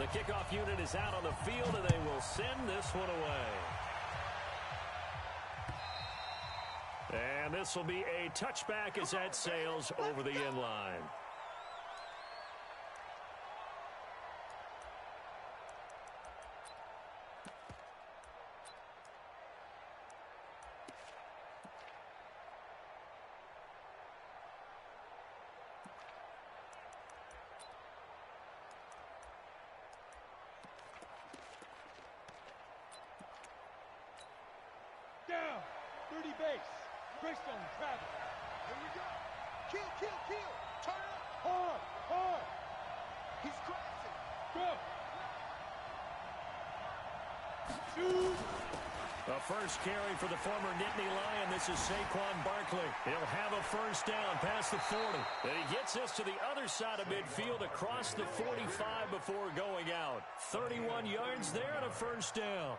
The kickoff unit is out on the field, and they will send this one away. And this will be a touchback as that sails over the end line. Down, 30 base. Greystone travel. Here we go. Kill. Turn up. Hard. He's crossing. Go. Shoot. The first carry for the former Nittany Lion. This is Saquon Barkley. He'll have a first down past the 40. And he gets this to the other side of midfield across the 45 before going out. 31 yards there and a first down.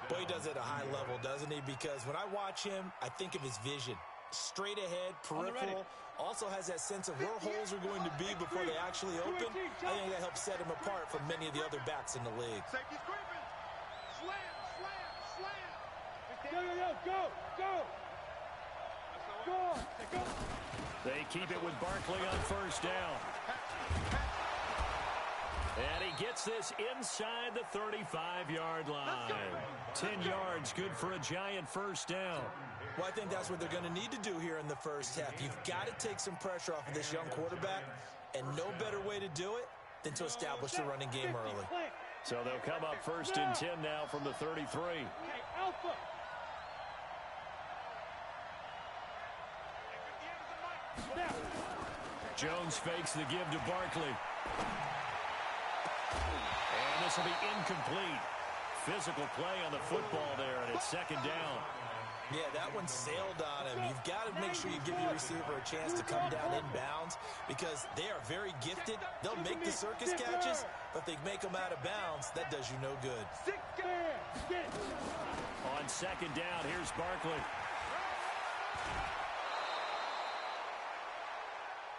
Boy, he does it at a high level, doesn't he? Because when I watch him, I think of his vision. Straight ahead, peripheral, also has that sense of where holes are going to be before they actually open. I think that helps set him apart from many of the other backs in the league. Safety's creeping. Slam. Go. They keep it with Barkley on first down. And he gets this inside the 35-yard line. 10 yards, good for a giant first down. Well, I think that's what they're going to need to do here in the first half. You've got to take some pressure off of this young quarterback, and no better way to do it than to establish the running game early. So they'll come up first and 10 now from the 33. Alpha. Jones fakes the give to Barkley. And this will be incomplete. Physical play on the football there, and it's second down. Yeah, that one sailed on him. You've got to make sure you give your receiver a chance to come down inbounds because they are very gifted. They'll make the circus catches, but they make them out of bounds. That does you no good. On second down, here's Barkley.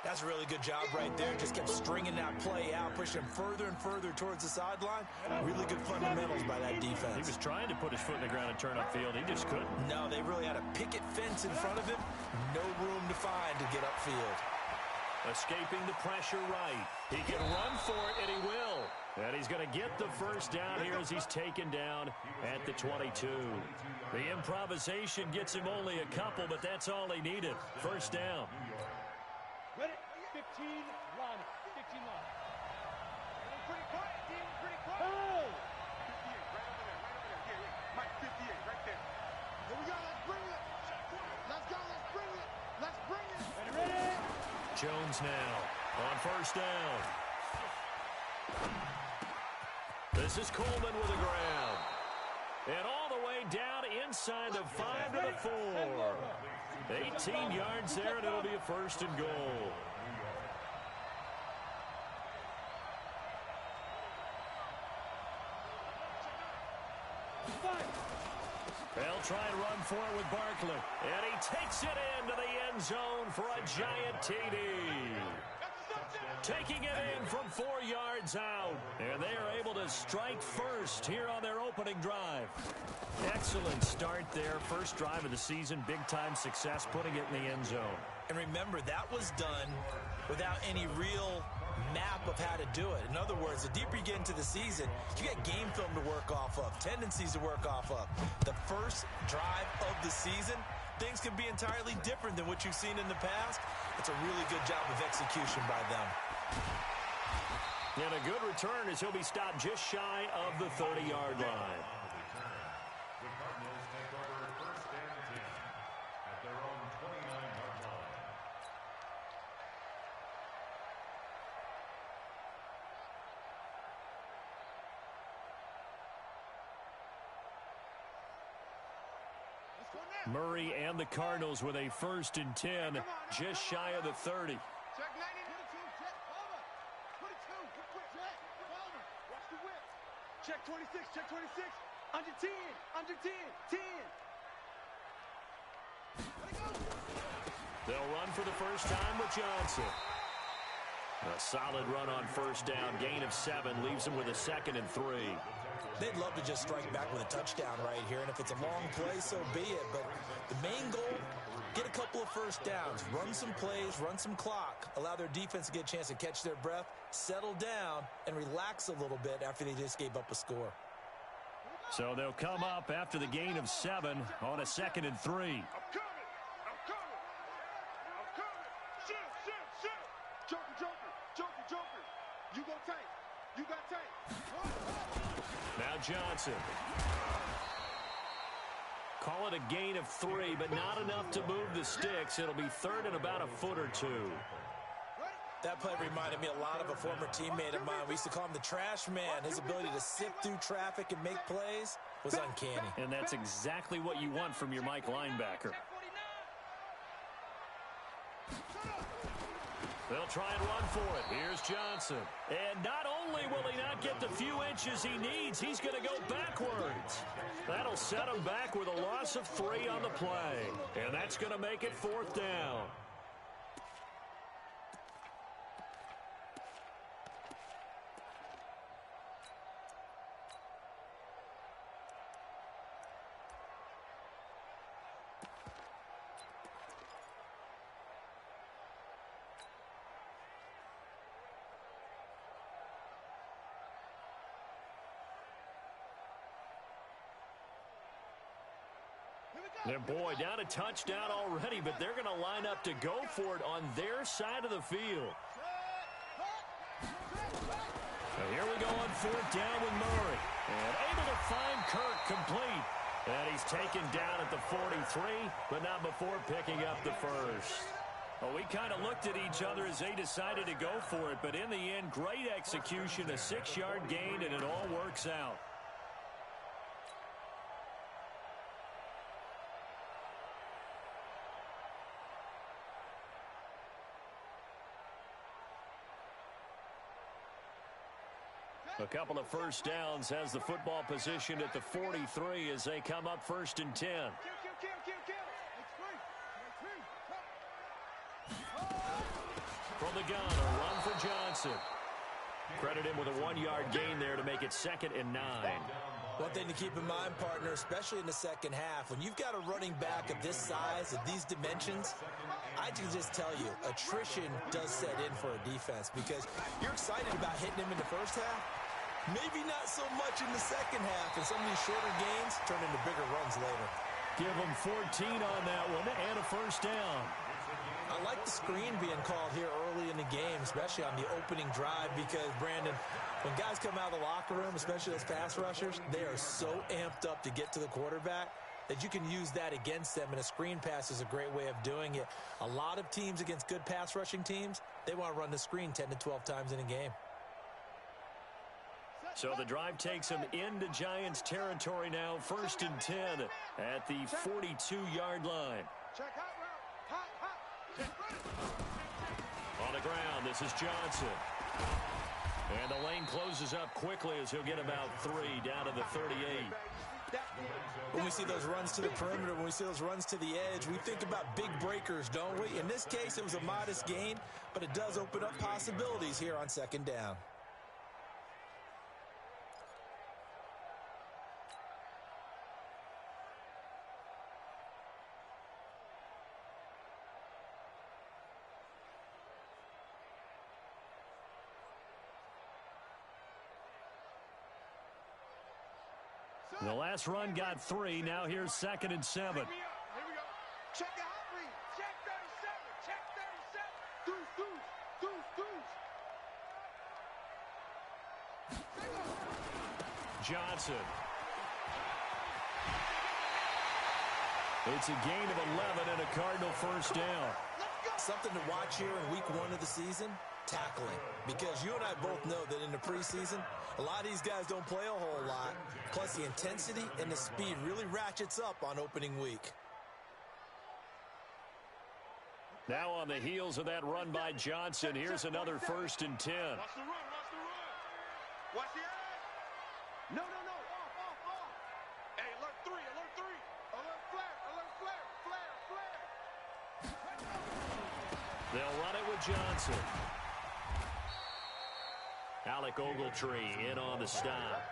That's a really good job right there. Just kept stringing that play out, pushing further and further towards the sideline. Really good fundamentals by that defense. He was trying to put his foot in the ground and turn upfield. He just couldn't. No, they really had a picket fence in front of him. No room to find to get upfield. Escaping the pressure right. He can run for it, and he will. And he's going to get the first down here as he's taken down at the 22. The improvisation gets him only a couple, but that's all he needed. First down. Ready? 15 line. 15 line. Pretty quiet, team. Pretty quiet. Hey! 58, right over there. Yeah. Mike, 58, right there. Here we go. Let's bring it. Let's go. Let's bring it. Ready? Jones now on first down. This is Coleman with the ground. And all the way down inside the 5 to the 4. 18 yards there, and it'll be a first and goal. They'll try and run for it with Barkley. And he takes it into the end zone for a giant TD. Taking it in from 4 yards out. And they are able to strike first here on their opening drive. Excellent start there. First drive of the season. Big-time success, putting it in the end zone. And remember, that was done without any real map of how to do it. In other words, the deeper you get into the season, you got game film to work off of, tendencies to work off of. The first drive of the season, things can be entirely different than what you've seen in the past. It's a really good job of execution by them. And a good return as he'll be stopped just shy of the 30-yard line. The Cardinals take over first and 10 at their own 29-yard line. Murray and the Cardinals with a first and 10, just shy of the 30. Check 90. Check 26, check 26. Under 10, under 10, 10. They'll run for the first time with Johnson. A solid run on first down. Gain of 7 leaves them with a 2nd and 3. They'd love to just strike back with a touchdown right here, and if it's a long play, so be it. But the main goal, get a couple of first downs, run some plays, run some clock, allow their defense to get a chance to catch their breath, settle down, and relax a little bit after they just gave up a score. So they'll come up after the gain of 7 on a 2nd and 3. I'm coming. Shit. Joker. You go tank. You got tank. Now Johnson. Call it a gain of 3, but not enough to move the sticks. It'll be 3rd and about a foot or 2. That play reminded me a lot of a former teammate of mine. We used to call him the trash man. His ability to sift through traffic and make plays was uncanny. And that's exactly what you want from your Mike linebacker. They'll try and run for it. Here's Johnson. And not only will he not get the few inches he needs, he's going to go backwards. That'll set him back with a loss of 3 on the play. And that's going to make it 4th down. Their boy down a touchdown already, but they're going to line up to go for it on their side of the field. So here we go on 4th down with Murray. And able to find Kirk complete. And he's taken down at the 43, but not before picking up the first. Well, we kind of looked at each other as they decided to go for it, but in the end, great execution, a 6-yard gain, and it all works out. A couple of first downs has the football position at the 43 as they come up 1st and 10. From the gun, a run for Johnson. Credit him with a 1-yard gain there to make it 2nd and 9. One thing to keep in mind, partner, especially in the second half, when you've got a running back of this size, of these dimensions, I can just tell you, attrition does set in for a defense because you're excited about hitting him in the first half. Maybe not so much in the second half, and some of these shorter gains turn into bigger runs later. Give him 14 on that one and a first down. I like the screen being called here early in the game, especially on the opening drive, because, Brandon, when guys come out of the locker room, especially those pass rushers, they are so amped up to get to the quarterback that you can use that against them, and a screen pass is a great way of doing it. A lot of teams against good pass rushing teams, they want to run the screen 10 to 12 times in a game. So the drive takes them into Giants territory now, 1st and 10 at the 42-yard line. On the ground, this is Johnson. And the lane closes up quickly as he'll get about 3 down to the 38. When we see those runs to the perimeter, when we see those runs to the edge, we think about big breakers, don't we? In this case, it was a modest gain, but it does open up possibilities here on 2nd down. The last run got 3. Now here's 2nd and 7. Here we go. Check the hot read. Check 37. Check 37. Deuce. Johnson. It's a gain of 11 and a Cardinal first down. Something to watch here in week 1 of the season, tackling. Because you and I both know that in the preseason, a lot of these guys don't play a whole lot. Plus, the intensity and the speed really ratchets up on opening week. Now on the heels of that run by Johnson, here's another 1st and 10. Watch the run. Watch the eye. No. Off. Hey, alert 3. Alert flare. They'll run it with Johnson. Alec Ogletree in on the stop.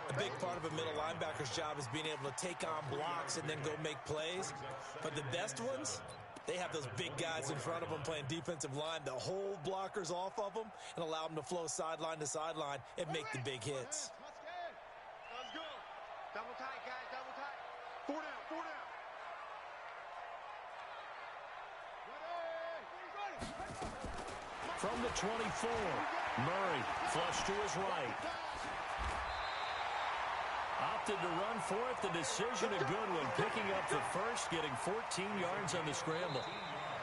A big part of a middle linebacker's job is being able to take on blocks and then go make plays. But the best ones, they have those big guys in front of them playing defensive line that hold blockers off of them and allow them to flow sideline to sideline and make the big hits. Let's go. Double tight, guys. Double tight. 4 down. 4 down. From the 24, Murray flush to his right. Opted to run for it. The decision a good one. Picking up the first, getting 14 yards on the scramble.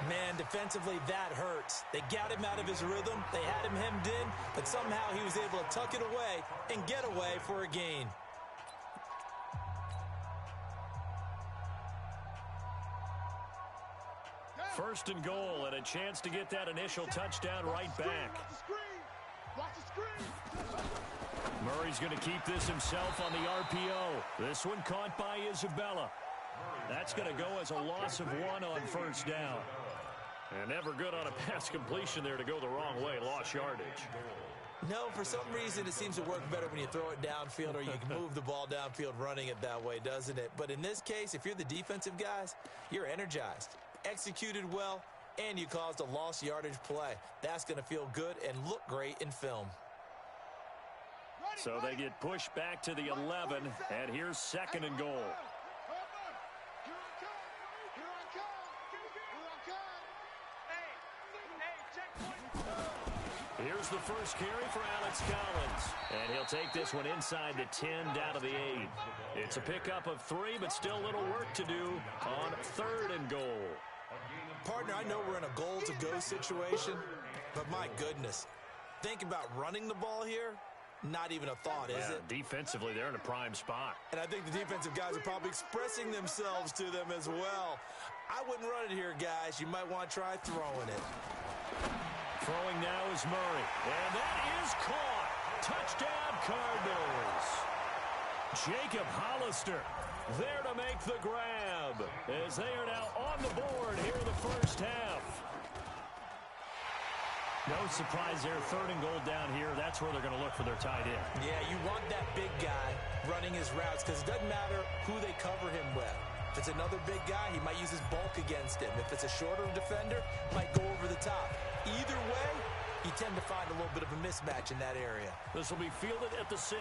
Man, defensively, that hurts. They got him out of his rhythm. They had him hemmed in, but somehow he was able to tuck it away and get away for a gain. First and goal, and a chance to get that initial touchdown right back. Watch the screen. Murray's going to keep this himself on the RPO. This one caught by Isabella. That's going to go as a loss of 1 on first down. And never good on a pass completion there to go the wrong way. Lost yardage. No, for some reason it seems to work better when you throw it downfield or you can move the ball downfield running it that way, doesn't it? But in this case, if you're the defensive guys, you're energized, executed well, and you caused a lost yardage play. That's going to feel good and look great in film. So they get pushed back to the 11, and here's second and goal. Here's the first carry for Alex Collins. And he'll take this one inside the 10, down to the 8. It's a pickup of 3, but still a little work to do on third and goal. Partner, I know we're in a goal-to-go situation, but my goodness. Think about running the ball here. Not even a thought, is it? Defensively, they're in a prime spot. And I think the defensive guys are probably expressing themselves to them as well. I wouldn't run it here, guys. You might want to try throwing it. Throwing now is Murray. And that is caught. Touchdown, Cardinals. Jacob Hollister there to make the grab as they are now on the board here in the first half. No surprise there. Third and goal down here. That's where they're going to look for their tight end. Yeah, you want that big guy running his routes because it doesn't matter who they cover him with. If it's another big guy, he might use his bulk against him. If it's a shorter defender, might go over the top. Either way, you tend to find a little bit of a mismatch in that area. This will be fielded at the 6.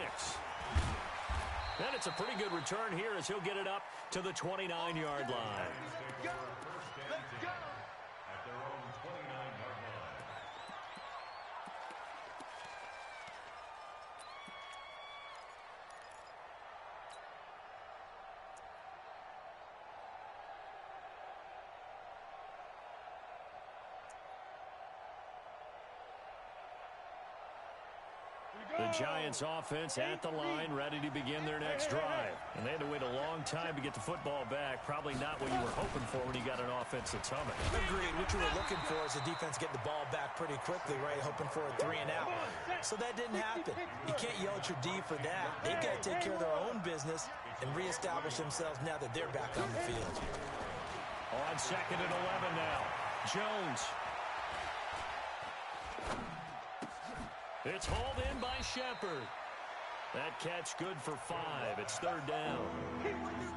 And it's a pretty good return here as he'll get it up to the 29-yard line. Let's go. At their own 29-yard line. The Giants offense at the line, ready to begin their next drive. And they had to wait a long time to get the football back. Probably not what you were hoping for when you got an offense that's humming. Agreed. What you were looking for is the defense get the ball back pretty quickly, right? Hoping for a 3 and out. So that didn't happen. You can't yell at your D for that. They've got to take care of their own business and reestablish themselves now that they're back on the field. On second and 11 now. Jones. It's hauled in by Shepard. That catch good for 5. It's third down.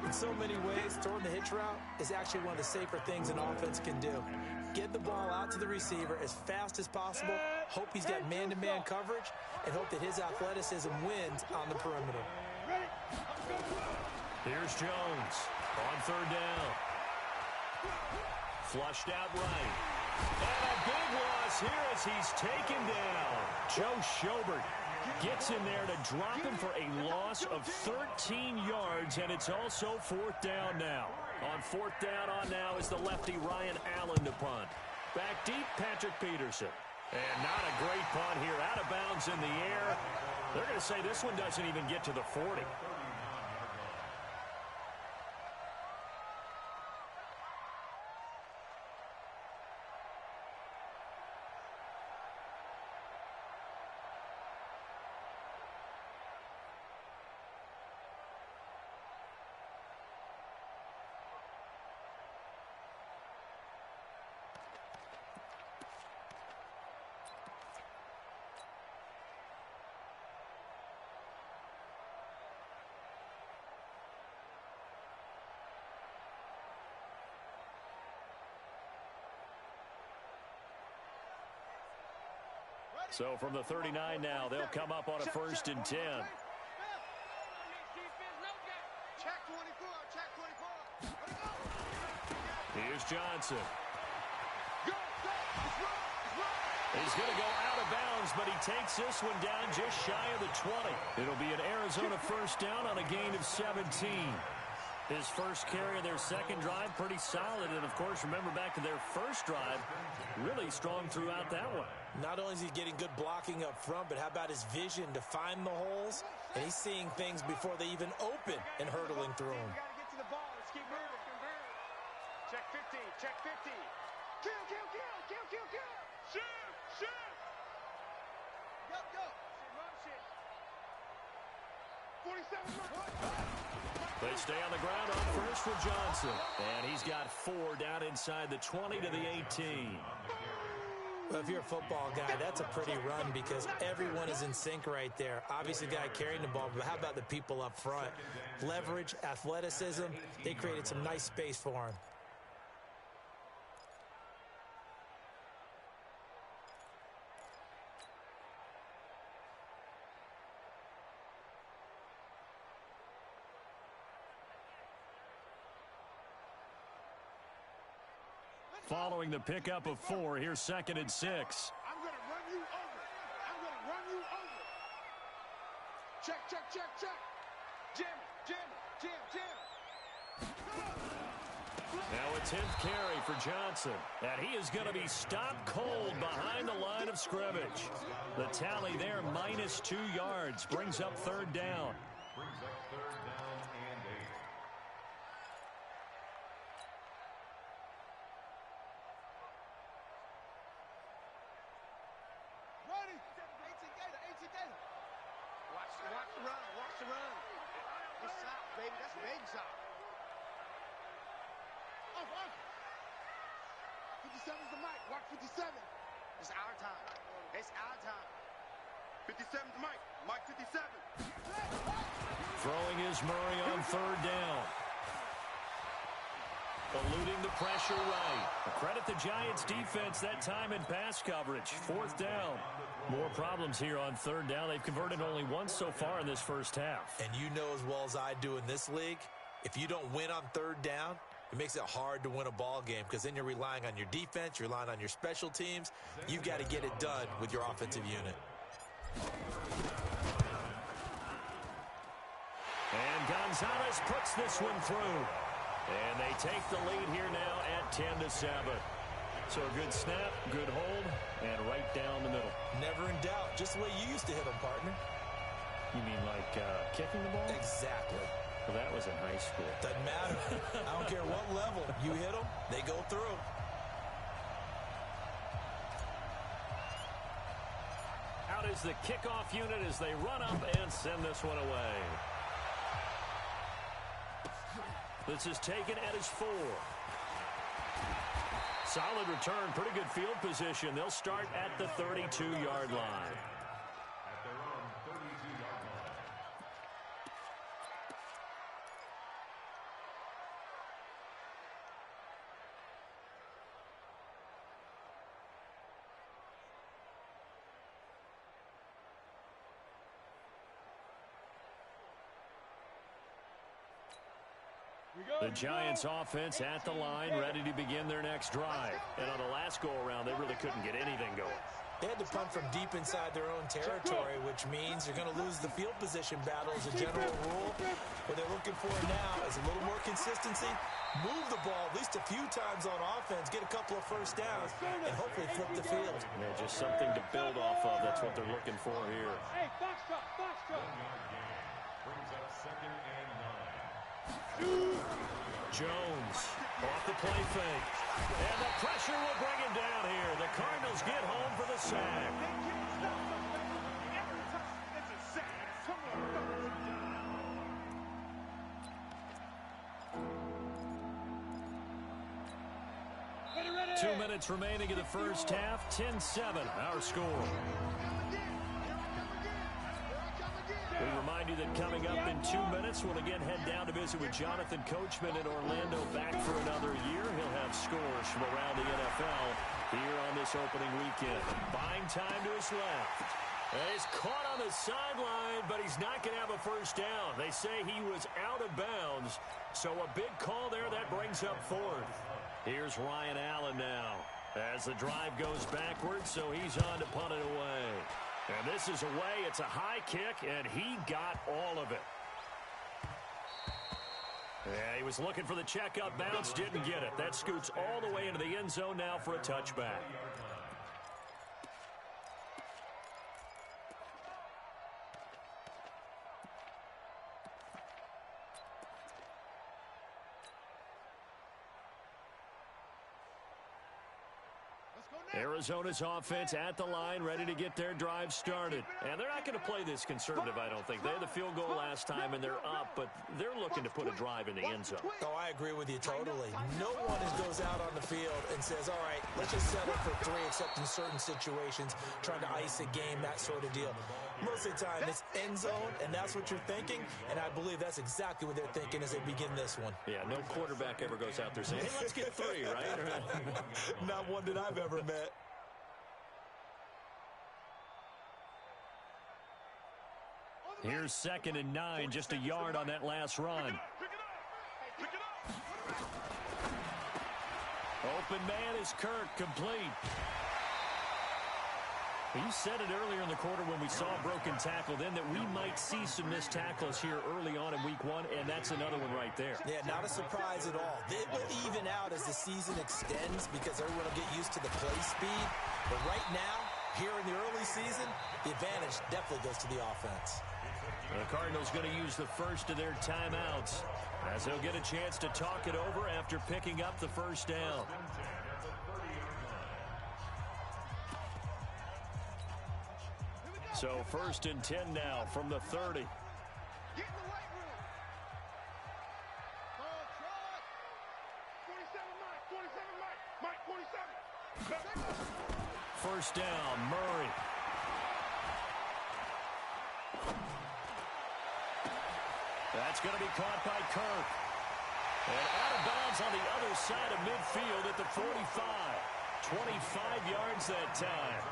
In so many ways, throwing the hitch route is actually one of the safer things an offense can do. Get the ball out to the receiver as fast as possible, hope he's got man-to-man coverage, and hope that his athleticism wins on the perimeter. Here's Jones on third down. Flushed out right. And a big loss here as he's taken down. Joe Schobert gets in there to drop him for a loss of 13 yards, and it's also fourth down now. On fourth down on now is the lefty Ryan Allen to punt. Back deep, Patrick Peterson. And not a great punt here. Out of bounds in the air. They're going to say this one doesn't even get to the 40. So from the 39 now, they'll come up on a 1st and 10. Check 24, check 24. Here's Johnson. Go, go, it's right, it's right. He's going to go out of bounds, but he takes this one down just shy of the 20. It'll be an Arizona 1st down on a gain of 17. His first carry of their second drive, pretty solid. And, of course, remember back to their first drive, really strong throughout that one. Not only is he getting good blocking up front, but how about his vision to find the holes? And he's seeing things before they even open and hurdling through them. We got to get to the ball. Let's keep moving. Check 50, check 50. Kill, kill, kill, kill, kill, kill. Shoot, shoot. Go, go. Run shit. 47, run. They stay on the ground on first for Johnson. And he's got 4 down inside the 20 to the 18. Well, if you're a football guy, that's a pretty run because everyone is in sync right there. Obviously, the guy carrying the ball, but how about the people up front? Leverage, athleticism, they created some nice space for him. Following the pickup of 4, here's 2nd and 6. I'm going to run you over. I'm going to run you over. Check, check, check, check. Jam, jam, jam, jam. Now a 10th carry for Johnson. And he is going to be stopped cold behind the line of scrimmage. The tally there, -2 yards, brings up 3rd down. Brings up 3rd down and 8. Ready. 18 Gator, 18 Gator. Watch the run, watch the run. It's soft, baby. That's baby soft. Off, off. 57 is the mic. Watch 57. It's our time. It's our time. 57 is Mike. Mike 57. Throwing is Murray on 3rd down. Eluding the pressure right. Credit the Giants defense that time in pass coverage. 4th down. More problems here on 3rd down. They've converted only once so far in this first half. And you know as well as I do in this league, if you don't win on 3rd down, it makes it hard to win a ball game because then you're relying on your defense, you're relying on your special teams. You've got to get it done with your offensive unit. And Gonzalez puts this one through. And they take the lead here now at 10-7. So a good snap, good hold, and right down the middle. Never in doubt. Just the way you used to hit them, partner. You mean like kicking the ball? Exactly. Well, that was in high school. Doesn't matter. I don't care what level. You hit them, they go through. Out is the kickoff unit as they run up and send this one away. This is taken at his 4. Solid return, pretty good field position. They'll start at the 32-yard line. At their own 32-yard line. The Giants offense at the line, ready to begin their next drive. And on the last go-around, they really couldn't get anything going. They had to punt from deep inside their own territory, which means you're going to lose the field position battle as a general rule. What they're looking for now is a little more consistency, move the ball at least a few times on offense, get a couple of 1st downs, and hopefully flip the field. Yeah, just something to build off of. That's what they're looking for here. Hey, box truck, box truck. 1-yard gain. Brings up 2nd and 9. Jones off the play fake. And the pressure will bring him down here. The Cardinals get home for the sack. It's a sack. Come on. 2 minutes remaining in the first half. 10-7, our score. We remind remind you that coming up in 2 minutes, we'll again head down to visit with Jonathan Coachman in Orlando, back for another year. He'll have scores from around the NFL here on this opening weekend. Buying time to his left. And he's caught on the sideline, but he's not going to have a first down. They say he was out of bounds, so a big call there that brings up fourth. Here's Ryan Allen now as the drive goes backwards, so he's on to punt it away. And this is away. It's a high kick, and he got all of it. Yeah, he was looking for the check-up bounce, didn't get it. That scoots all the way into the end zone now for a touchback. Arizona's offense at the line, ready to get their drive started. And they're not going to play this conservative, I don't think. They had the field goal last time, and they're up, but they're looking to put a drive in the end zone. Oh, I agree with you totally. No one goes out on the field and says, all right, let's just settle for 3, except in certain situations, trying to ice a game, that sort of deal. Most of the time, it's end zone, and that's what you're thinking, and I believe that's exactly what they're thinking as they begin this one. Yeah, no quarterback ever goes out there saying, hey, let's get 3, right? Not one that I've ever met. Here's 2nd and 9, just a yard on that last run. Open man is Kirk, complete. You said it earlier in the quarter when we saw a broken tackle then that we might see some missed tackles here early on in week 1, and that's another one right there. Yeah, not a surprise at all. It will even out as the season extends because everyone will get used to the play speed. But right now, here in the early season, the advantage definitely goes to the offense. The Cardinals going to use the first of their timeouts as they'll get a chance to talk it over after picking up the first down. So 1st and 10 now from the 30. Get in the weight room. Ball trot. 47 Mike. 47. First down, Murray. That's going to be caught by Kirk. And out of bounds on the other side of midfield at the 45. 25 yards that time.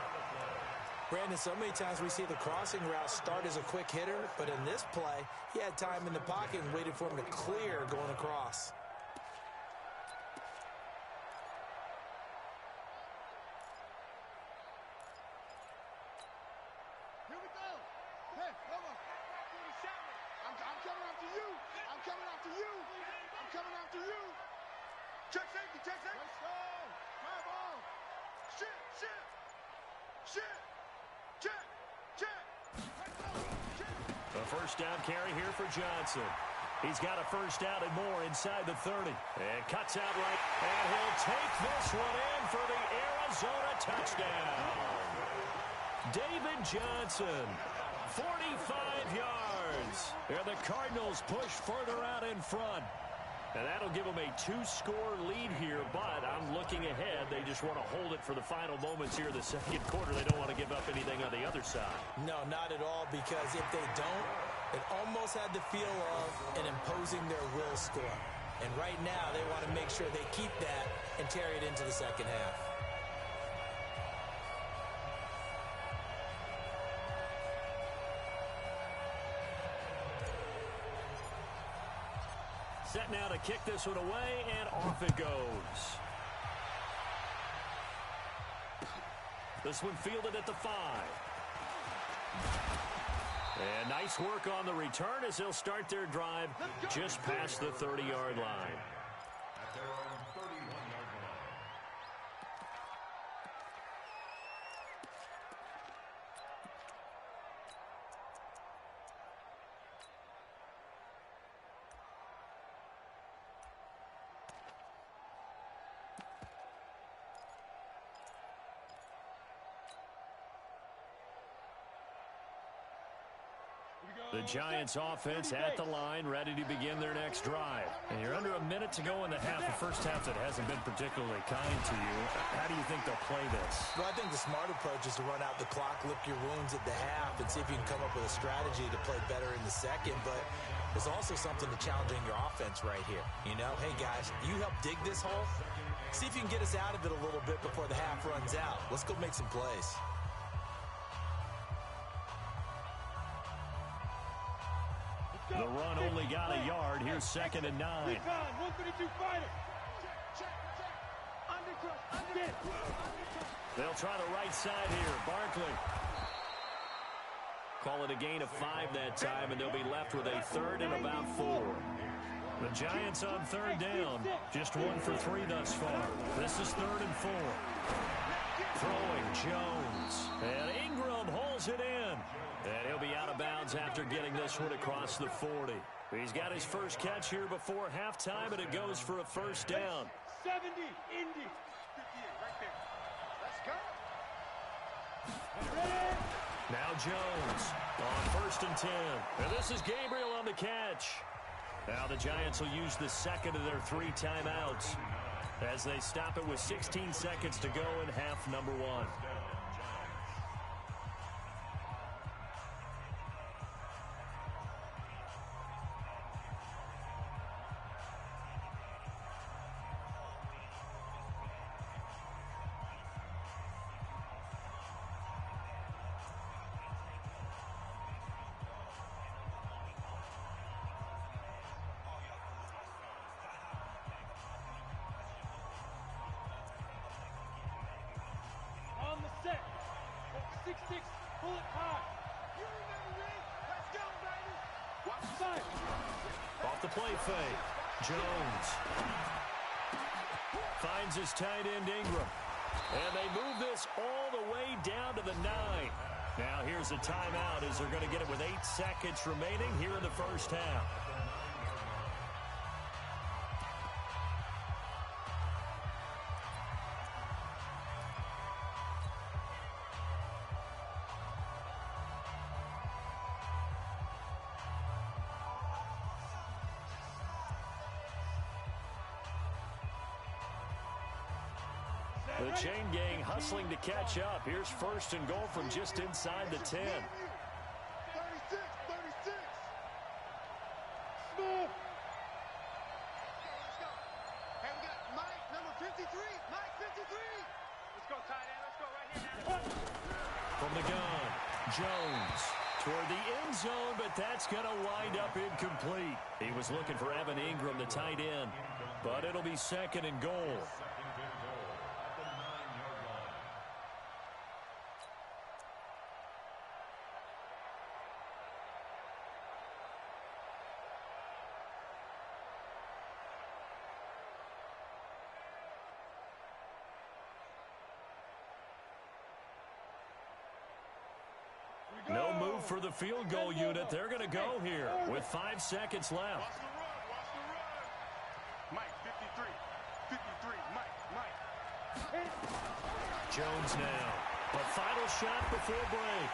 Brandon, so many times we see the crossing route start as a quick hitter, but in this play, he had time in the pocket and waited for him to clear going across. Here we go. Hey, come on. I'm coming after you. I'm coming after you. I'm coming after you. Check safety, check safety. Let's go. Fire ball. Shit. Check. A first down carry here for Johnson. He's got a first down and more inside the 30. And cuts out right. And he'll take this one in for the Arizona touchdown. David Johnson, 45 yards. And the Cardinals push further out in front. And that'll give them a 2-score lead here, but I'm looking ahead. They just want to hold it for the final moments here in the second quarter. They don't want to give up anything on the other side. No, not at all, because if they don't, it almost had the feel of an imposing their will score. And right now, they want to make sure they keep that and carry it into the second half. Set now to kick this one away, and off it goes. This one fielded at the 5. And nice work on the return as they'll start their drive just past the 30-yard line. At their own 31-yard line. The Giants offense at the line, ready to begin their next drive. And you're under a minute to go in the half. The first half that hasn't been particularly kind to you. How do you think they'll play this? Well, I think the smart approach is to run out the clock, lick your wounds at the half, and see if you can come up with a strategy to play better in the second. But there's also something to challenging your offense right here. You know, hey, guys, you help dig this hole. See if you can get us out of it a little bit before the half runs out. Let's go make some plays. The run only got a yard. Here's 2nd and 9. 132 fighter. They'll try the right side here. Barkley. Call it a gain of 5 that time, and they'll be left with a 3rd and about 4. The Giants on 3rd down. Just 1 for 3 thus far. This is 3rd and 4. Throwing Jones. And Ingram holds it in. And he'll be out of bounds after getting this one across the 40. He's got his first catch here before halftime, and it goes for a 1st down. 70, Indy. Let's go. Now Jones on 1st and 10. And this is Gabriel on the catch. Now the Giants will use the second of their 3 timeouts as they stop it with 16 seconds to go in half number 1. On the set. 6-6, pull it high. You remember me? Let's go, baby. Watch side. Off the play fake. Jones finds his tight end Ingram. And they move this all the way down to the 9. Now here's a timeout as they're going to get it with 8 seconds remaining here in the first half. The chain gang hustling to catch up. Here's 1st and goal from just inside the 10. 36, 36. Smith. Let's go. Hey, we got Mike, number 53. Mike, 53. Let's go, tight end. Let's go right here now. From the gun, Jones toward the end zone, but that's going to wind up incomplete. He was looking for Evan Ingram, the tight end, but it'll be 2nd and goal. No move for the field goal unit. They're going to go here with 5 seconds left. Watch the run. Watch the run. Mike, 53. 53. Mike. Jones now. A final shot before break.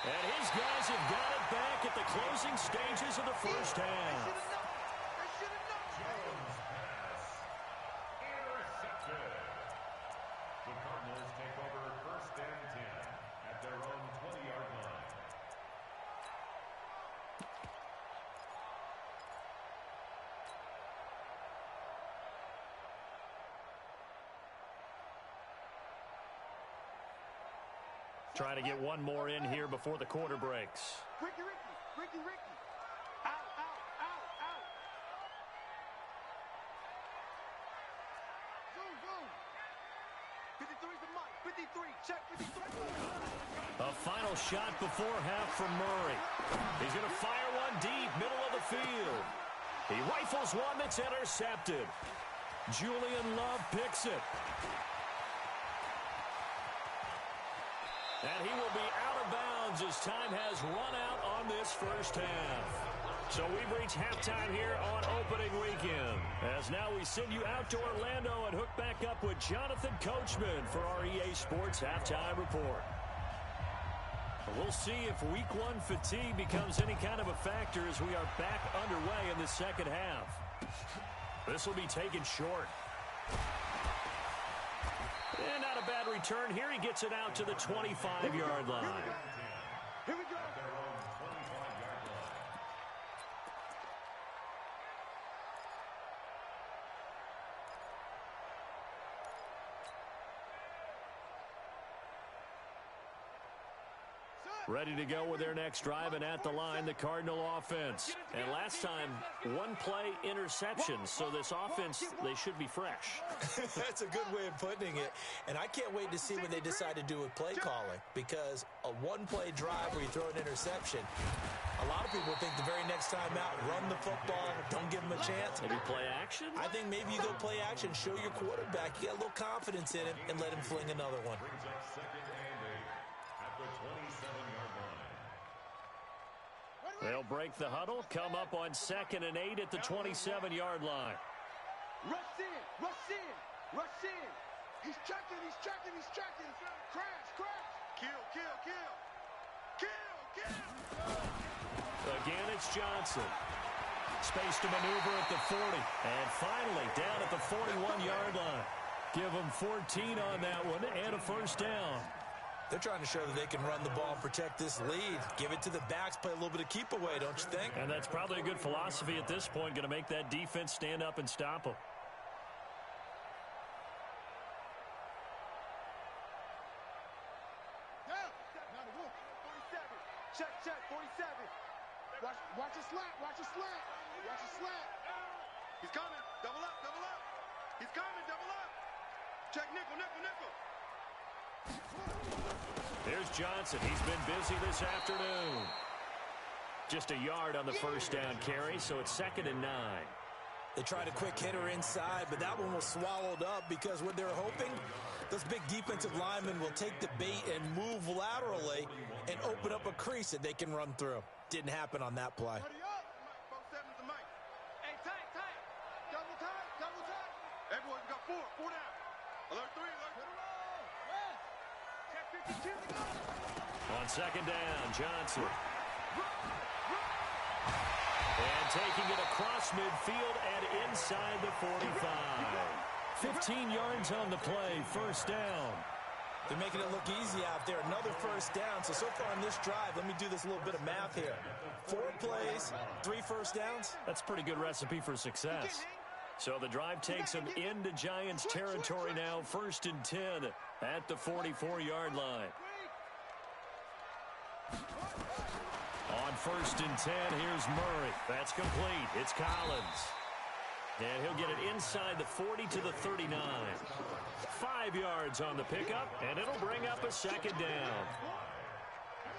And his guys have got it back at the closing stages of the first half. They should have known. Jones pass. Intercepted. The Cardinals take over 1st and 10 at their own 20-yard line. Trying to get one more in here before the quarter breaks. Ricky. Out. Zoom. 53 to Mike. 53. Check 53. A final shot before half from Murray. He's going to fire one deep, middle of the field. He rifles one that's intercepted. Julian Love picks it. And he will be out of bounds as time has run out on this first half. So we've reached halftime here on opening weekend. As now we send you out to Orlando and hook back up with Jonathan Coachman for our EA Sports Halftime Report. We'll see if Week 1 fatigue becomes any kind of a factor as we are back underway in the second half. This will be taken short. And not a bad return here. He gets it out to the 25-yard line. Here we go. Ready to go with their next drive, and at the line, the Cardinal offense. And last time, one-play interception, so this offense, they should be fresh. That's a good way of putting it. And I can't wait to see what they decide to do with play calling, because a one-play drive where you throw an interception, a lot of people think the very next time out, run the football, don't give them a chance. Maybe play action? I think maybe you go play action, show your quarterback, you got a little confidence in him, and let him fling another one. They'll break the huddle, come up on 2nd and 8 at the 27-yard line. Rush in, rush in, rush in. He's checking, he's checking, he's checking. Crash, crash. Kill, kill, kill. Kill, kill. Again, it's Johnson. Space to maneuver at the 40. And finally, down at the 41-yard line. Give them 14 on that one and a first down. They're trying to show that they can run the ball and protect this lead. Give it to the backs, play a little bit of keep away, don't you think? And that's probably a good philosophy at this point, going to make that defense stand up and stop them. Check, check, 47. Watch a slant, watch a slant. Watch a slant. He's coming. Double up, double up. He's coming, double up. Check nickel, nickel, nickel. Here's Johnson. He's been busy this afternoon. Just a yard on the first down carry, so it's 2nd and 9. They tried a quick hitter inside, but that one was swallowed up because what they're hoping, those big defensive linemen will take the bait and move laterally and open up a crease that they can run through. Didn't happen on that play. Both sevens to Mike. Hey, tight, tight. Double tight, double tight. Everyone got four down. Alert 3, alert. On 2nd down, Johnson. And taking it across midfield and inside the 45. 15 yards on the play, first down. They're making it look easy out there. Another first down. So far on this drive, let me do this little bit of math here. 4 plays, 3 first downs. That's a pretty good recipe for success. So the drive takes them into Giants territory now, 1st and 10 at the 44-yard line. On 1st and 10, here's Murray. That's complete. It's Collins. And he'll get it inside the 40 to the 39. 5 yards on the pickup, and it'll bring up a 2nd down.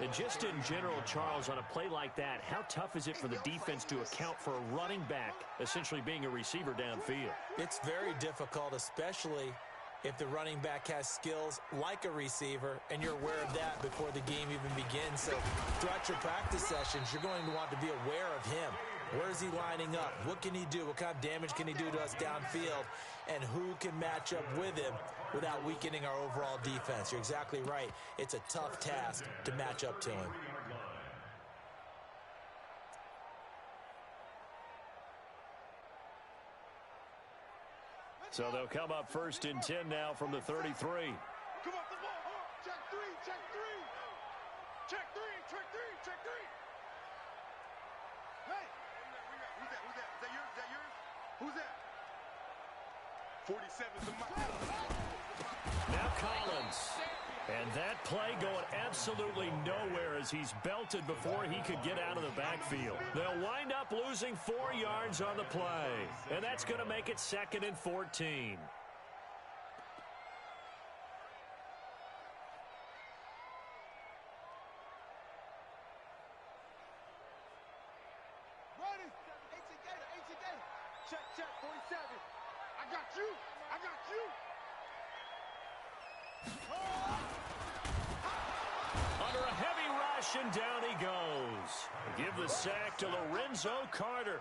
And just in general, Charles, on a play like that, how tough is it for the defense to account for a running back essentially being a receiver downfield? It's very difficult, especially if the running back has skills like a receiver, and you're aware of that before the game even begins. So throughout your practice sessions, you're going to want to be aware of him. Where is he lining up? What can he do? What kind of damage can he do to us downfield? And who can match up with him without weakening our overall defense? You're exactly right. It's a tough task to match up to him. So they'll come up 1st and 10 now from the 33. Come off the ball. Check 3, check 3. Check 3, check 3, check 3. Hey. Who's that? Who's that? Is that yours? Is that yours? Who's that? 47 is the mic. Now Collins. And that play going absolutely nowhere as he's belted before he could get out of the backfield. They'll wind up losing 4 yards on the play. And that's going to make it 2nd and 14. Check, check, 47. I got you. I got you. Under a heavy rush, and down he goes. Give the sack to Lorenzo Carter.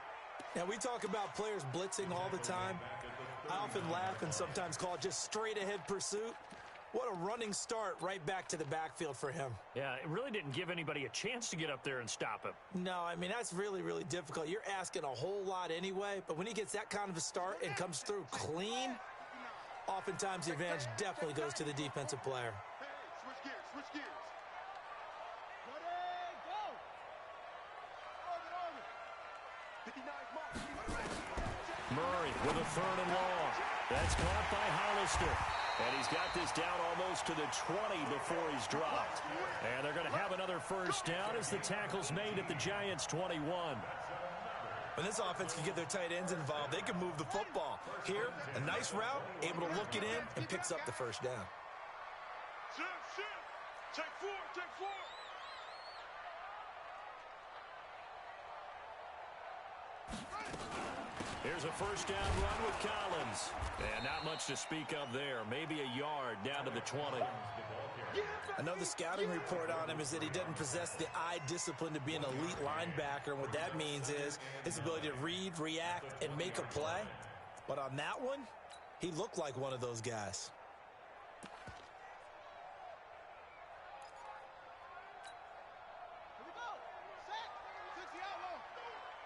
Now, we talk about players blitzing all the time. I often laugh and sometimes call it just straight-ahead pursuit. What a running start right back to the backfield for him. Yeah, it really didn't give anybody a chance to get up there and stop him. No, I mean, that's really, really difficult. You're asking a whole lot anyway, but when he gets that kind of a start and comes through clean, Oftentimes, the advantage definitely goes to the defensive player. Hey, switch gears, switch gears. Ready, go! Over. 59 mark. Murray with a 3rd and long. That's caught by Hollister. And he's got this down almost to the 20 before he's dropped. And they're going to have another first down as the tackle's made at the Giants' 21. When this offense can get their tight ends involved, they can move the football. Here, a nice route, able to look it in, and picks up the first down. Shift. Take four. Here's a first down run with Collins. And not much to speak of there. Maybe a yard down to the 20. Another scouting report on him is that he doesn't possess the eye discipline to be an elite linebacker. And what that means is his ability to read, react, and make a play. But on that one, he looked like one of those guys. Here we go. Set. 60 out low.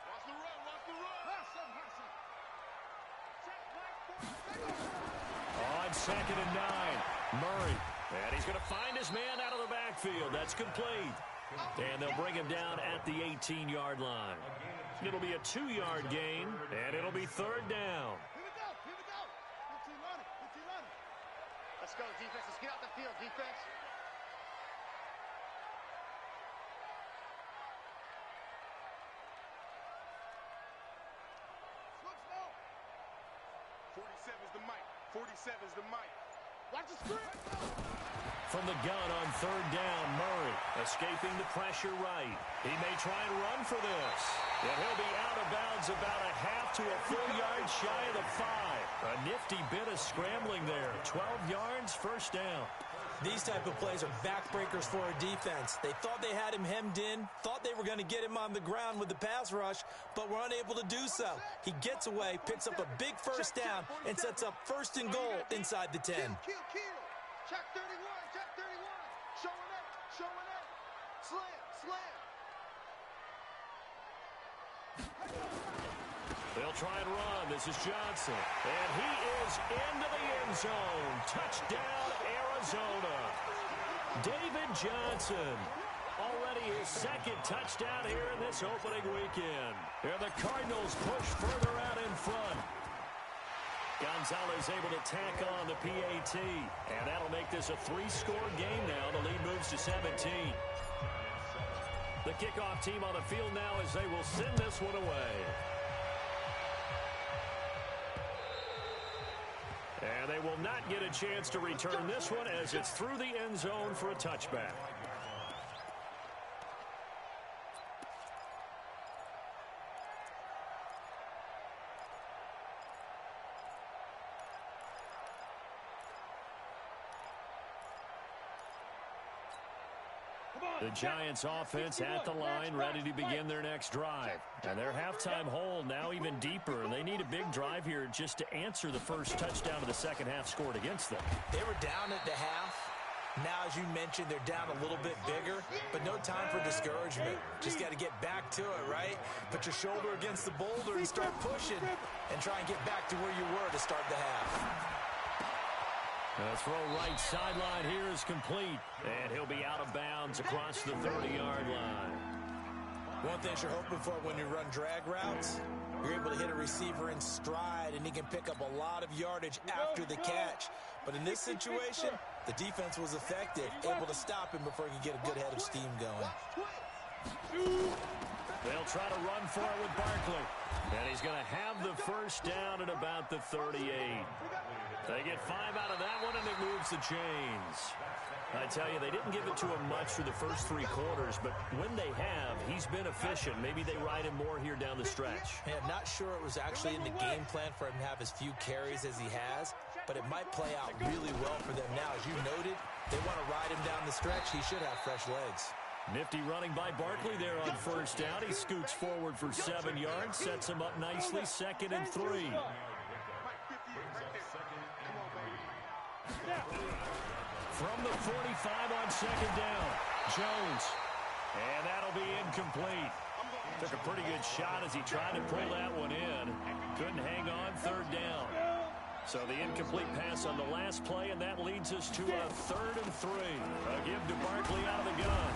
Watch the run. Hot seven. On 2nd and 9, Murray. And he's going to find his man out of the backfield. That's complete. And they'll bring him down at the 18-yard line. It'll be a 2-yard gain, and it'll be 3rd down. Here we go. 15 on it. Let's go, defense. Let's get out the field, defense. Switch now. 47's the mic. 47's the mic. Watch the screen. From the gun on 3rd down, Murray escaping the pressure right. He may try and run for this. And he'll be out of bounds about a half to a full yard shy of the 5. A nifty bit of scrambling there. 12 yards, first down. These type of plays are backbreakers for a defense. They thought they had him hemmed in, thought they were going to get him on the ground with the pass rush, but were unable to do so. He gets away, picks up a big first down, and sets up 1st and goal inside the 10. Kill. Check 31. Showing up. Slam. They'll try and run. This is Johnson. And he is into the end zone. Touchdown, Arizona. David Johnson. Already his 2nd touchdown here in this opening weekend. And the Cardinals push further out in front. Gonzalez able to tack on the PAT. And that'll make this a 3-score game now. The lead moves to 17. The kickoff team on the field now as they will send this one away. And they will not get a chance to return this one as it's through the end zone for a touchback. The Giants offense at the line, ready to begin their next drive. And their halftime hole now even deeper, and they need a big drive here just to answer the first touchdown of the second half scored against them. They were down at the half. Now, as you mentioned, they're down a little bit bigger, but no time for discouragement. Just got to get back to it, right? Put your shoulder against the boulder and start pushing and try and get back to where you were to start the half. The throw right sideline here is complete, and he'll be out of bounds across the 30-yard line. One thing you're hoping for when you run drag routes, you're able to hit a receiver in stride, and he can pick up a lot of yardage after the catch. But in this situation, the defense was effective, able to stop him before he could get a good head of steam going. They'll try to run for it with Barkley. And he's going to have the first down at about the 38. They get 5 out of that one, and it moves the chains. I tell you, they didn't give it to him much for the first 3 quarters, but when they have, he's been efficient. Maybe they ride him more here down the stretch. Yeah, I'm not sure it was actually in the game plan for him to have as few carries as he has, but it might play out really well for them now. As you noted, they want to ride him down the stretch. He should have fresh legs. Nifty running by Barkley there on first down. He scoots forward for 7 yards, sets him up nicely, 2nd and 3. From the 45 on 2nd down, Jones. And that'll be incomplete. Took a pretty good shot as he tried to pull that one in. Couldn't hang on, 3rd down. So the incomplete pass on the last play, and that leads us to a 3rd and 3. A give to Barkley out of the gun.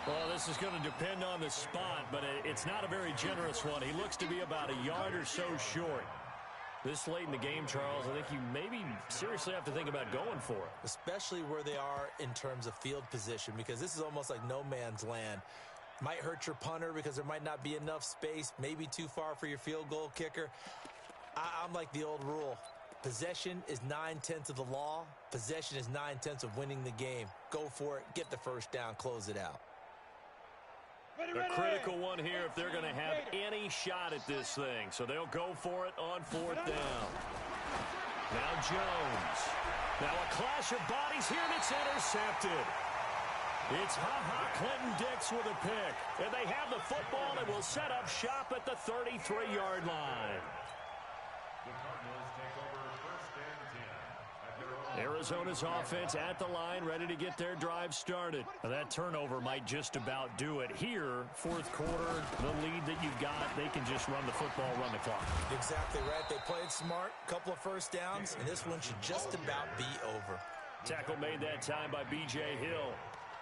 Well, this is going to depend on the spot, but it's not a very generous one. He looks to be about a yard or so short. This late in the game, Charles, I think you maybe seriously have to think about going for it. Especially where they are in terms of field position, because this is almost like no man's land. Might hurt your punter because there might not be enough space, maybe too far for your field goal kicker. I'm like the old rule. Possession is 9/10 of the law. Possession is 9/10 of winning the game. Go for it. Get the first down. Close it out. A critical one here if they're going to have any shot at this thing. So they'll go for it on 4th down. Now Jones. Now a clash of bodies here, and it's intercepted. It's Clinton-Dix with a pick. And they have the football and will set up shop at the 33-yard line. The Cardinals take over 1st and 10 at their own. Arizona's offense at the line, ready to get their drive started. Now, that turnover might just about do it. Here, 4th quarter, the lead that you've got, they can just run the football, run the clock. Exactly right. They played smart, couple of first downs, and this one should just about be over. Tackle made that time by B.J. Hill.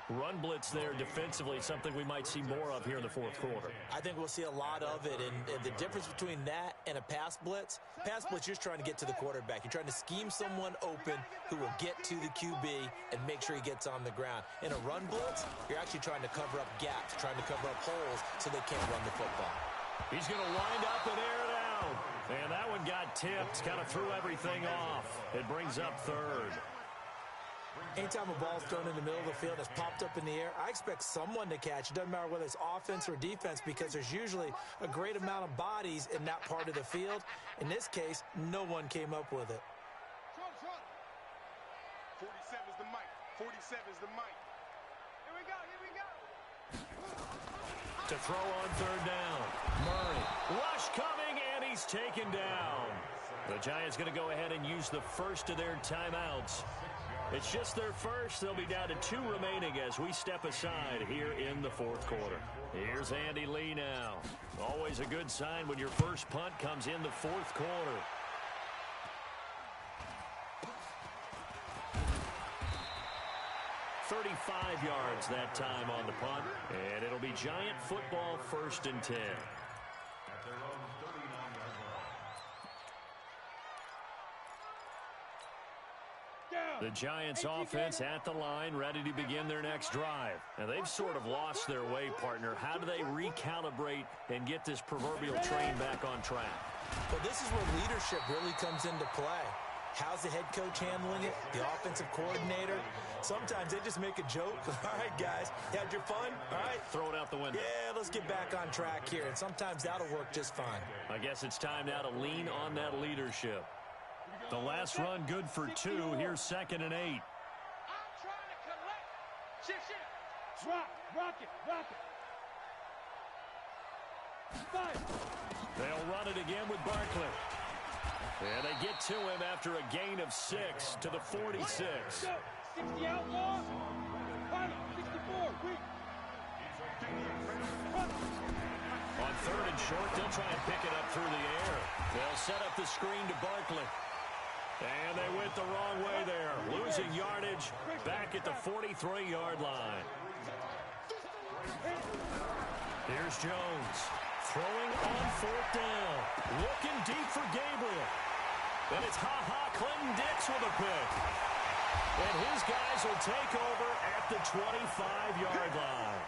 Run blitz there defensively, something we might see more of here in the 4th quarter. I think we'll see a lot of it, and the difference between that and a pass blitz, you're just trying to get to the quarterback. You're trying to scheme someone open who will get to the QB and make sure he gets on the ground. In a run blitz, you're actually trying to cover up gaps, trying to cover up holes so they can't run the football. He's going to wind up and air it out. And that one got tipped, kind of threw everything off. It brings up 3rd. Anytime a ball's thrown in the middle of the field, it's popped up in the air, I expect someone to catch. It doesn't matter whether it's offense or defense, because there's usually a great amount of bodies in that part of the field. In this case, no one came up with it. 47 is the mic. 47 is the mic. Here we go. Here we go. To throw on 3rd down. Murray. Rush coming, and he's taken down. The Giants going to go ahead and use the first of their timeouts. It's just their first. They'll be down to 2 remaining as we step aside here in the 4th quarter. Here's Andy Lee now. Always a good sign when your first punt comes in the 4th quarter. "35 yards that time on the punt, and it'll be Giant football 1st and 10. At their own 39-yard line. The Giants offense at the line, ready to begin their next drive. And they've sort of lost their way, partner. How do they recalibrate and get this proverbial train back on track? Well, this is where leadership really comes into play. How's the head coach handling it? The offensive coordinator? Sometimes they just make a joke. All right, guys, you had your fun? All right. Throw it out the window. Yeah, let's get back on track here. And sometimes that'll work just fine. I guess it's time now to lean on that leadership. The last run good for 2. Here's 2nd and 8. I'm trying to collect. Shit. Rock it. Five. They'll run it again with Barkley. And they get to him after a gain of 6 to the 46. 60 out, boss. 64. Weak. On 3rd and short, they'll try and pick it up through the air. They'll set up the screen to Barkley. And they went the wrong way there. Losing yardage back at the 43-yard line. Here's Jones. Throwing on 4th down. Looking deep for Gabriel. And it's Clinton-Dix with a pick. And his guys will take over at the 25-yard line.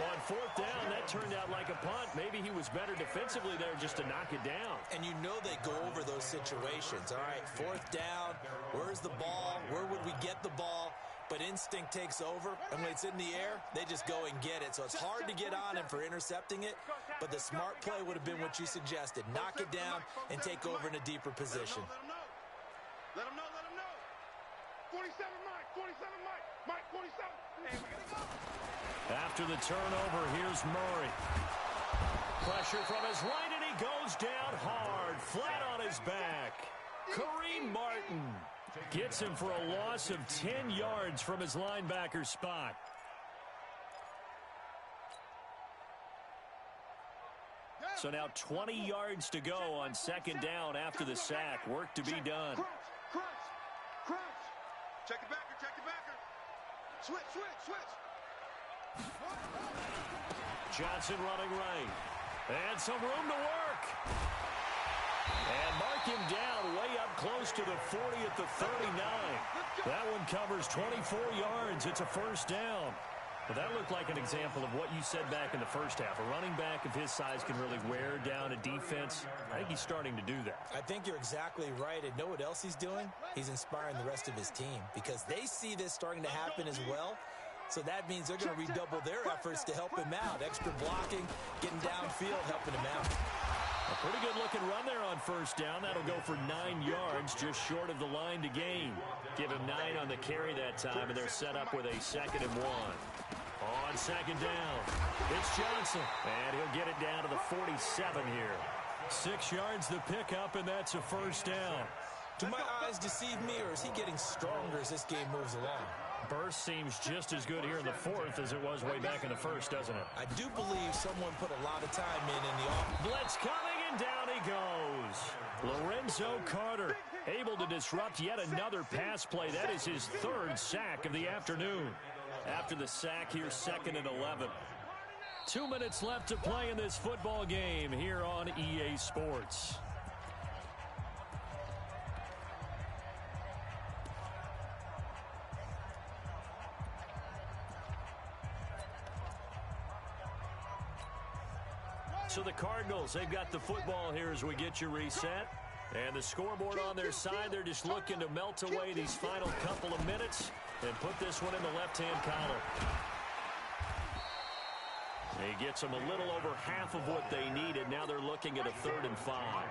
On 4th down, that turned out like a punt. Maybe he was better defensively there just to knock it down. And you know they go over those situations. All right, 4th down, where's the ball? Where would we get the ball? But instinct takes over, and when it's in the air, they just go and get it. So it's hard to get on him for intercepting it, but the smart play would have been what you suggested. Knock it down and take over in a deeper position. Let him know. 47 Mike. 47 Mike. 47. Hey, we gotta go. After the turnover, here's Murray. Pressure from his right, and he goes down hard, flat on his back. Kareem Martin gets him for a loss of 10 yards from his linebacker spot. So now 20 yards to go on second down after the sack. Work to be done. Crunch. Check the backer. Switch. Johnson running right. And some room to work. And mark him down way up close to the 40 at the 39. That one covers 24 yards. It's a first down. Well, that looked like an example of what you said back in the first half. A running back of his size can really wear down a defense. I think he's starting to do that. I think you're exactly right. And know what else he's doing? He's inspiring the rest of his team because they see this starting to happen as well. So that means they're going to redouble their efforts to help him out. Extra blocking, getting downfield, helping him out. A pretty good-looking run there on first down. That'll go for 9 yards, just short of the line to gain. Give him 9 on the carry that time, and they're set up with a 2nd and 1. On second down, it's Johnson, and he'll get it down to the 47 here. 6 yards the pickup, and that's a first down. Do my eyes deceive me, or is he getting stronger as this game moves along? Burst seems just as good here in the 4th as it was way back in the 1st, doesn't it? I do believe someone put a lot of time in the off. Blitz coming, and down he goes. Lorenzo Carter able to disrupt yet another pass play. That is his 3rd sack of the afternoon. After the sack, here's 2nd and 11. 2 minutes left to play in this football game here on EA Sports. So the Cardinals, they've got the football here as we get you reset. And the scoreboard on their side, they're just looking to melt away these final couple of minutes and put this one in the left-hand column. He gets them a little over half of what they needed. Now they're looking at a 3rd and 5.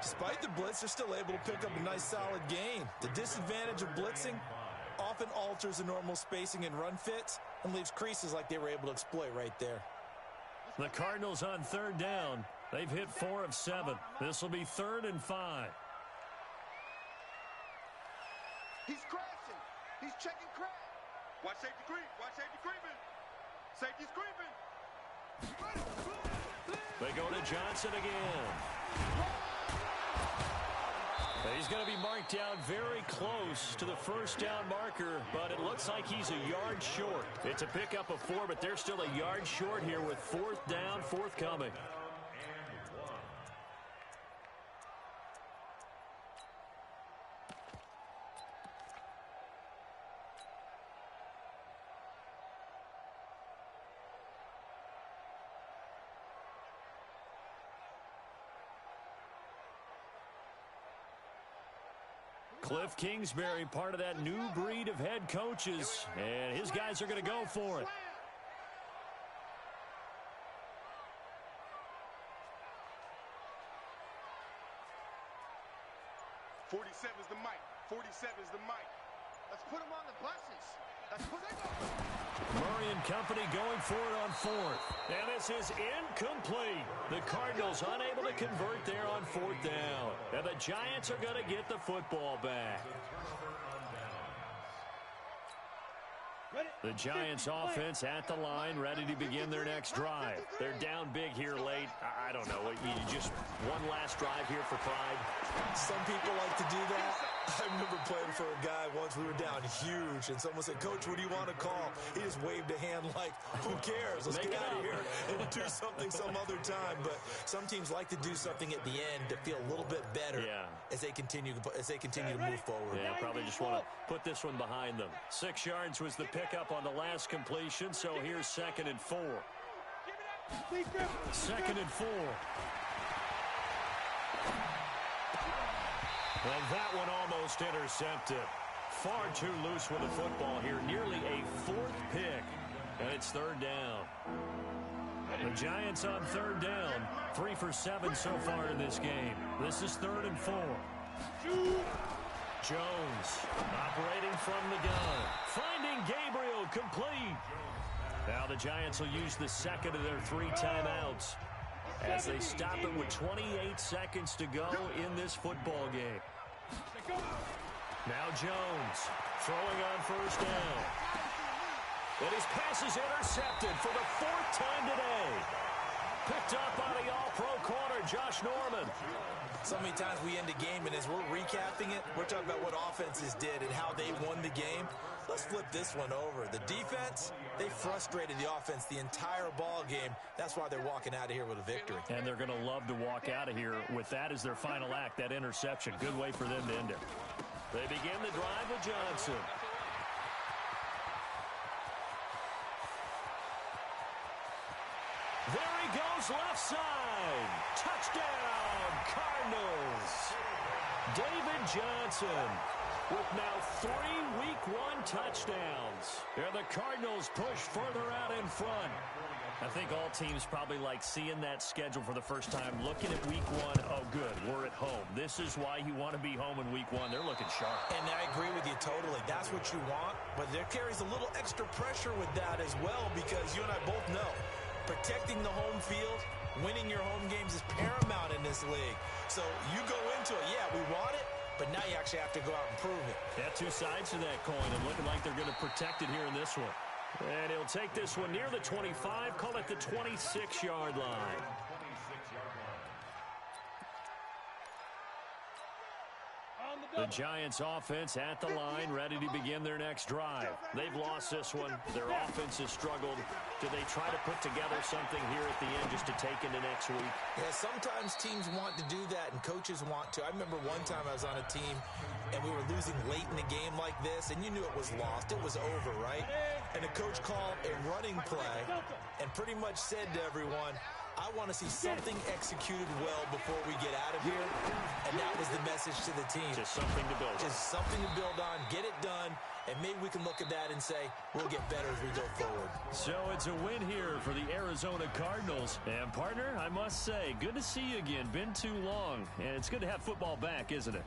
Despite the blitz, they're still able to pick up a nice solid gain. The disadvantage of blitzing often alters the normal spacing and run fits and leaves creases like they were able to exploit right there. The Cardinals on 3rd down. They've hit 4 of 7. This will be 3rd and 5. He's crashing. He's checking crash. Watch safety creep. Safety's creeping. They go to Johnson again. He's going to be marked down very close to the first down marker, but it looks like he's a yard short. It's a pickup of 4, but they're still a yard short here with 4th down, forthcoming. Cliff Kingsbury, part of that new breed of head coaches, and his guys are going to go for it. "47's the mic. 47's the mic. Let's put him on the buses. Let's put him on." Murray and company going for it on 4th. And this is incomplete. The Cardinals unable to convert there on 4th down. And the Giants are going to get the football back. The Giants offense at the line, ready to begin their next drive. They're down big here late. I don't know. You just one last drive here for pride. Some people like to do that. I remember playing for a guy once. We were down huge, and someone said, "Coach, what do you want to call?" He just waved a hand like, "Who cares? Let's get out of here and do something some other time." But some teams like to do something at the end to feel a little bit better as they continue to move forward. Yeah, probably just want to put this one behind them. 6 yards was the pickup on the last completion, so here's 2nd and 4. 2nd and 4. And that one almost intercepted. Far too loose with the football here. Nearly a 4th pick. And it's 3rd down. The Giants on 3rd down. 3 for 7 so far in this game. This is 3rd and 4. Jones operating from the gun. Finding Gabriel, complete. Now the Giants will use the 2nd of their 3 timeouts as they stop it with 28 seconds to go in this football game. Now Jones throwing on 1st down. And his pass is intercepted for the 4th time today. Picked up by the all-pro corner, Josh Norman. So many times we end a game, and as we're recapping it, we're talking about what offenses did and how they won the game. Let's flip this one over. The defense, they frustrated the offense the entire ball game. That's why they're walking out of here with a victory. And they're going to love to walk out of here with that as their final act, that interception. Good way for them to end it. They begin the drive with Johnson. There he goes, left side. Touchdown, Cardinals. David Johnson with now 3 Week 1 touchdowns. And the Cardinals push further out in front. I think all teams probably like seeing that schedule for the first time, looking at Week 1. Oh, good, we're at home. This is why you want to be home in Week 1. They're looking sharp. And I agree with you totally. That's what you want. But there carries a little extra pressure with that as well, because you and I both know protecting the home field, winning your home games is paramount in this league. So you go into it, yeah, we want it, but now you actually have to go out and prove it. Yeah, two sides to that coin, and looking like they're going to protect it here in this one. And he'll take this one near the 25, call it the 26-yard line. The Giants offense at the line, ready to begin their next drive. They've lost this one. Their offense has struggled. Do they try to put together something here at the end just to take into next week? Yeah, sometimes teams want to do that and coaches want to. I remember one time I was on a team and we were losing late in the game like this, and you knew it was lost. It was over, right? And the coach called a running play and pretty much said to everyone, I want to see something executed well before we get out of here. And that was the message to the team. Just something to build on. Just something to build on, get it done, and maybe we can look at that and say, we'll get better as we go forward. So it's a win here for the Arizona Cardinals. And, partner, I must say, good to see you again. Been too long. And it's good to have football back, isn't it?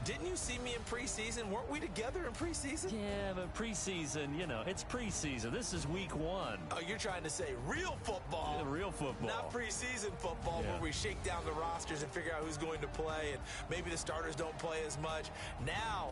Didn't you see me in preseason? Weren't we together in preseason? Yeah, but preseason, you know, it's preseason. This is Week 1. Oh, you're trying to say real football. Yeah, real football. Not preseason football where we shake down the rosters and figure out who's going to play, and maybe the starters don't play as much. Now